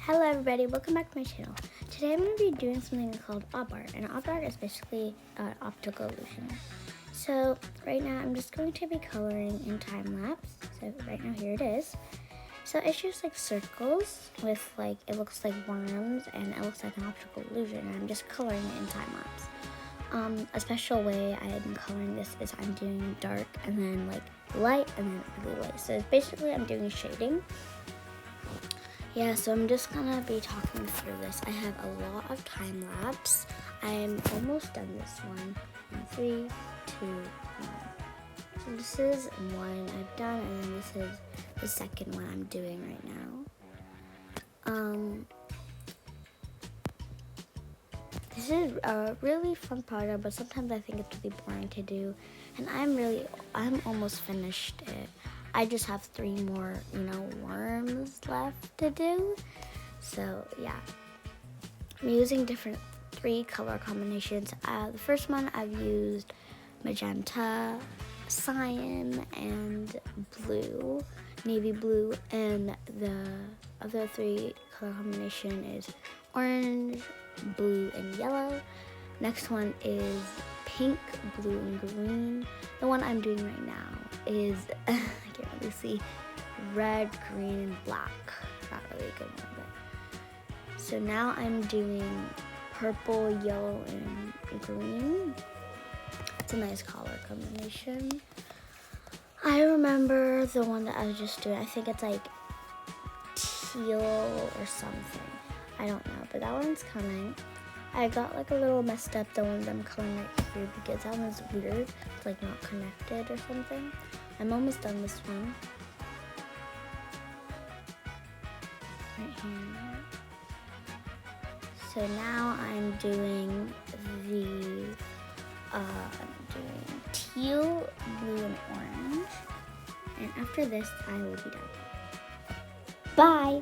Hello everybody, welcome back to my channel. Today I'm going to be doing something called op art, and op art is basically optical illusion. So right now I'm just going to be coloring in time lapse. So right now here it is. So it's just like circles with like, it looks like worms and it looks like an optical illusion, and I'm just coloring it in time lapse. A special way I'm coloring this is I'm doing dark and then like light and then really light. So it's basically I'm doing shading. Yeah, so I'm just gonna be talking through this. I have a lot of time lapse. I'm almost done this one. 3, 2, 1. So this is one I've done, and then this is the second one I'm doing right now. This is a really fun project, but sometimes I think it's really boring to do. And I'm almost finished it. I just have 3 more, worms left to do. So yeah, I'm using 3 color combinations. The first one I've used magenta, cyan, and blue, navy blue, and the other 3 color combination is orange, blue, and yellow. Next one is pink, blue, and green. The one I'm doing right now is, I can't really see, red, green, and black. Not really a good one, but. So now I'm doing purple, yellow, and green. It's a nice color combination. I remember the one that I was just doing. I think it's like teal or something. I don't know, but that one's coming. I got like a little messed up, the ones I'm coloring right here, because that one's weird. It's like not connected or something. I'm almost done this one. Right here. So now I'm doing teal, blue, and orange. And after this, I will be done. Bye!